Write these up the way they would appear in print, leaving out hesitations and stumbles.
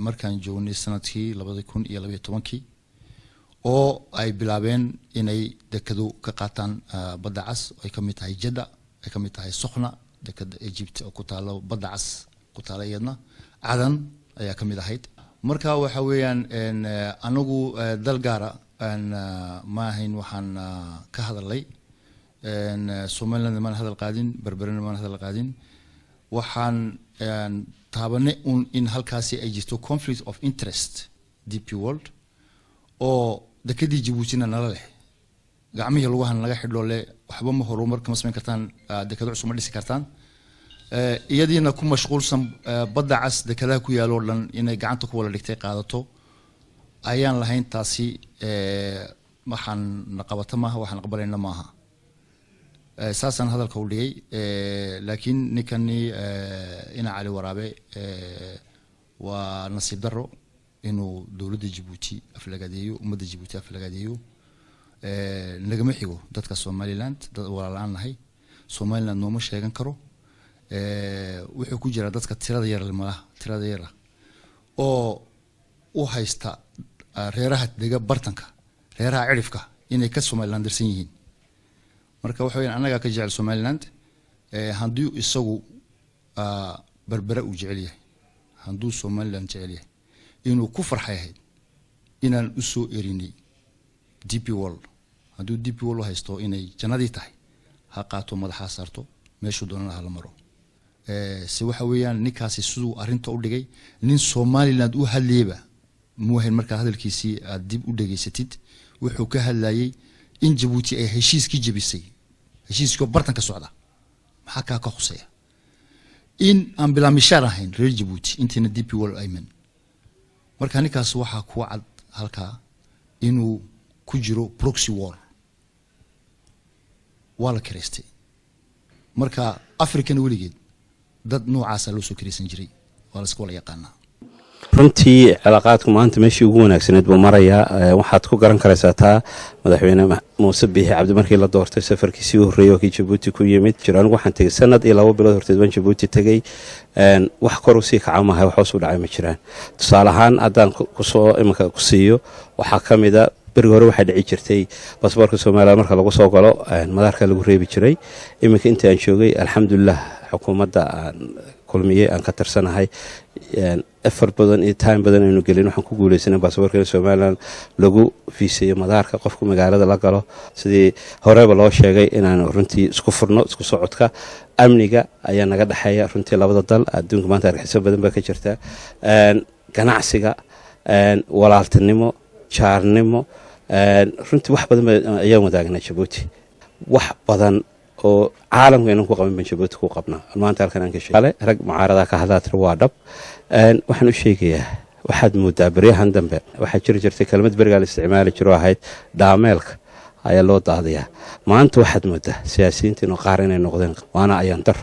markaan joognay sanadkii 2012 oo ay bilaabeen inay dekado ka qaataan badda cas ay ka mid tahay Jeddah ay ka mid tahay Sokhna dekada Egypt oo ku taalo badda cas ku taalo iyadna Adan ayaa ka mid ahayd marka waxa weeyaan anagu dal gaara ma ahayn waxaan ka hadalay Somaliland ma hadal qaadin Berberina ma hadal qaadin waxaan taabanay in halkaasi ay jirto conflict of interest DP World oo dekadii Djibouti nala leh gacmihii lagu han laga xidho le waxba ma horumar kama sameyn kartaan dekado cusub ma dhisi kartaan iyadiina ku mashquulsan badda cas dekadaha ku yaalo dhan inay gacanta ku wala dhigtay qaadato ayaan lahayn taasi waxaan naqabata maaha waxaan qabalayna maaha saasan hadalka u dhigay laakiin ninkani ina cali waraabe waa nasiib daro inuu dawladda Djibouti aflagadeeyo ummadda Djibouti aflagadeeyo nagama xigo dadka Somaliland dad walaalaan nahay Somaliland nooma sheegan karo wuxuu ku jira dadka tirada yar oo u haysta reeraha dega bartanka reeraha cirifka inay ka Somaliland dirsan yihiin marka waxa weeyaan anaga ka jecel Somaliland handuu isagu Berbera u jecel yahay handuu Somaliland jecel yahay inuu ku farxay inaan u soo erinay DP World handuu DP World haysto inay jannadii tahay ha qaato madaxa saarto meeshu doonana la maro si waxa weeyaan ninkaasi sidoo arinta u dhigay nin Somaliland u hadleeba muuhayn marka hadalkiisii aad dib u dhageysatid wuxuu ka hadlayay in Djibouti ay heshiiskii jabisay heshiiskii bartanka socda maxaa ka khuseeya in aan bila mishaar ahayn reer Djibouti intina DP World ayman marka ninkaas waxa ku cad halka inuu ku jiro proxy war wala kiristay marka African weligeed dad noocaas loo soo kireysan jiray wala iska wala yaqaanaa runtii cilaaqaadku maanta meeshii ugu wanaagsaneed buu marayaa waxaad ku garan karaysaa taa madaxweyne Muuse Biixi Cabdi markii la doortay safarkiisii u horeeyay oo Djibouti ku yimid jiraan waxaan tagay sanad iyo 2 bilood horteed baan Djibouti tagay wax kor u sii kacamahay wax hoos u dhacay ma jiraan tusaale ahaan haddaan ku soo imanka ku siiyo waxa kamida bariga hore waxa dhici jirtay baasaboorka Soomaaliya marka lagu soo galo madaarka lagu reebi jiray iminka intii aan joogay alxamdulillah xukuumadda kulmiye aan ka tarsanahay effort badan iyo time badan aynu gelin waxaan ku guuleysanay baasaboorka Soomaaliland lagu fiisayo madaarka qofka magaalada la galo sidii horeba loo sheegay inaan runtii isku furno isku socodka amniga ayaa naga dhaxeeya runtii labada dal adduunka maanta arxiso badan baa ka jirta ganacsiga walaaltinimo jaarnimo runtii wax badan ayaan wadaagnaa Djibouti wax badan oo caalamka inuu ku qaban Djibouti ku qabnaa maanta halkan aan ka sheegay rag mucaarada ka hadlaatay waa dhab waxaan u sheegayaa waxaad moodaa bariyahan dambe waxa jirtay kelmad bariga la isticmaali jiro ahayd dhaameelka ayaa loo daadiyaa maanta waxaad moodaa siyaasiyiinta inuu qaar inay noqdeen waana ayaan dar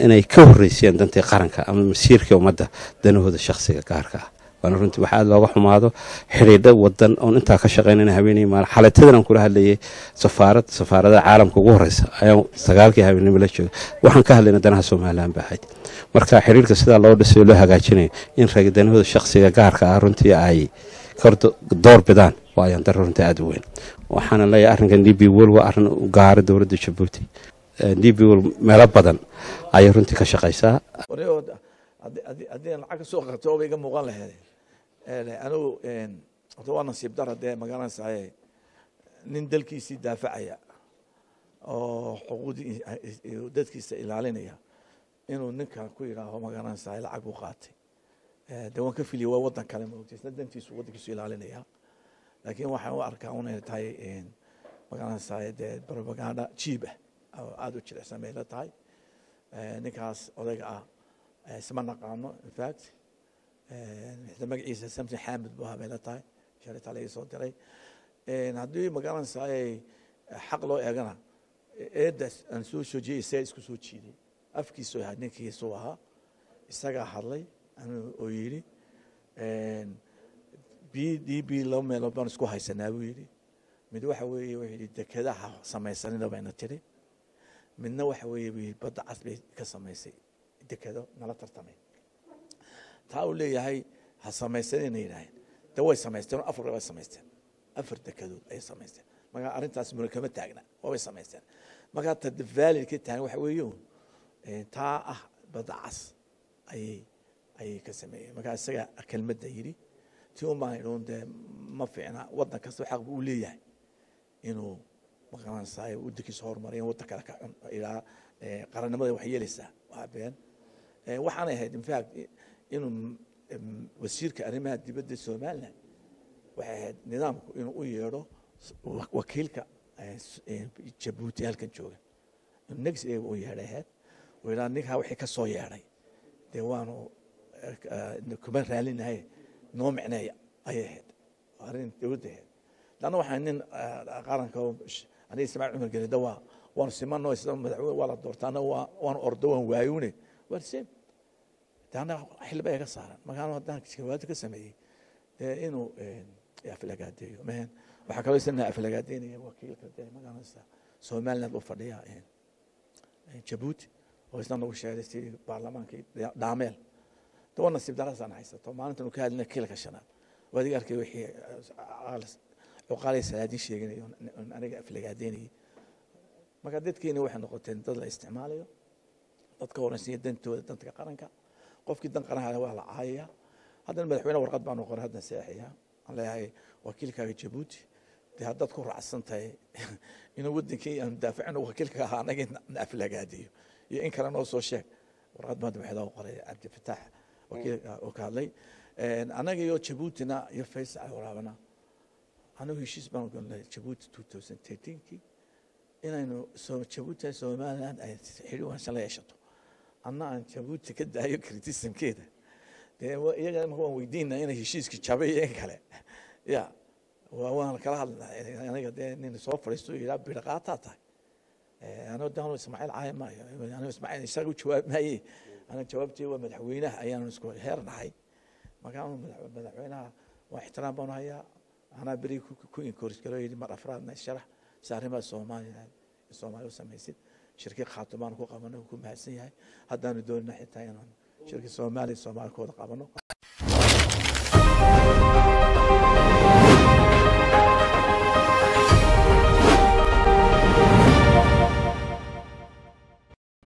inay ka horeysiyaan danta qaranka ama masiirka ummadda danahooda shakhsiga gaarka ah waana runtii waxa looga xumaado xiriidha wadan oo inta ka shaqeynayna habeenii maal xalatadan kula hadlayay safaarada caalamka ugu horeysa ayaa sagaalkii habeenimo la joogay waxaan ka hadlaynaa danaha Soomaaliland baahayd marka xiriirka sida loo dhisay loo hagaajinayo in ragdanahooda shakhsiga gaarka ah runtii ay kordo door bidaan waa ayaan dar runtii aad weyn waxaan leeyahay arrinkan DP World waa arrin u gaar dawladda Djibouti DP World meel badan ay runtii ka shaqeysaa haddii lacag soo qato oo iga muuqan lahayd anigu waa nasiib daro dee magaranaysaa nin dalkiisii daafacaya oo xuquuqdii dadkiisa ilaalinaya inuu ninkan ku yiraahdo magaranaysaa lacag u qaatay dee waan ka filiyay waa wadan kale ma ogtiisna dantiisu wadankiisu ilaalinaya laakiin waxaan u arkaa inay tahay magaranaysaa dee propaganda jiib ah aad u jilicsan bay la tahay ninkaas odayga ah اسمه نقانو in fact magaciisa Samson Xamed buu habay la tahay shalay talay soo diray hadii magaran saay xaq loo eegana eedas aan soo joojiyay isku soo jiiday afkiisu yahay ninkiisu ahaa isaga hadlay oo yiri BDP loo meel baan isku haysanaa buu yiri mid waxa weeye wixii dekadaha samaysanina bayna tiri midna waxa weeye badda casbi ka samaysay dekado nala tartamay taa uu leeyahay ha samaysanayna yidhaaheen de way samaysteen afar way samaysteen afar dekedood ayay samaysteen marka arrintaas muna kama taagna way samaysteen marka ta valid ka taagan waxa weeyo taa ah badda cas ayay ka sameeyeen marka isaga kelmadda yidhi tii un baan idhoon dee ma fiicna waddan kasta xaq buu leeyahay inuu maqaranaysaay waddankiisa horumariyan waddan kale ka cun ilaa qarannimada wax yeelaysaa waa been waxaanay ahayd in fact inuu wasiirka arrimaha dibadda Soomaaliland waxay ahayd nidaamku inuu u yeedho wakiilka Djibouti halkan jooga next ay u yeedhay وإلى نكها وحي كسو ياري ديوانو كمان راليناي نوم عناية أي هاد أرين تودي لأنه وحنين قارن كو أنا سمع عمر قال دوا وان سمان نو يسلم مدعو ولا دورتانا وان أردوان وعيوني ورسم تانا حل بقى صار ما كانوا هداك شوات كسمي إنه أفلاقات دي مهن وحكوا يسنا أفلاقات دي وكيل كده ما كان لسه سومالنا بفرضيها جيبوتي وإسلام وشهادتي برلمان كي دعمل تونا نسيب دراسة أنا حيسة طبعا أنت نكاد كيل كشناب وهذه قال كي وحي وقال سعادي شيء أنا في الجاديني ما قدرت كيني واحد نقطتين تطلع استعماله تذكر نسيت دنتو دنت كقرنك قف كده قرنها على ولا عاية هذا المدحوين ورقد بانو قرهدنا سياحية الله هاي وكيل كاي جيبوتي هذا تذكر عصنتي إنه ودي كي ندافع عنه وكيل كها أنا جيت نقفل جادي إن كان نوصل شيء ورقد ما دم حدا وقري عبد الفتاح وكيل وكالي أنا جيو جيبوتنا يفيس على ورابنا أنا هو شيء اسمه قلنا جيبوتي 2013 كي إنه سو جيبوتي سو ما لان حلوة شلا يشطو أنا عن جيبوتي كده أيو كريتيسم كده ده يجي ما هو ويدينا هنا هشيس كشابي كله يا وأنا كلاه أنا قد إني صوفر يستوي يلعب برقاتها أنا قدامه إسماعيل عايم ما أنا إسماعيل يسألوا جواب ما هي أنا جوابتي هو مدحوينه أيام نسكو هيرنا هاي ما كانوا مدحوينها واحترام بنا هي أنا بري كوين كورس كلو يدي مرة أفرادنا الشرح سارما الصومالي وسميسيد شركة خاطمان كو قامنا كو مهسني هاي هذا ندور ناحية تاينا شركة الصومالي كود قامنا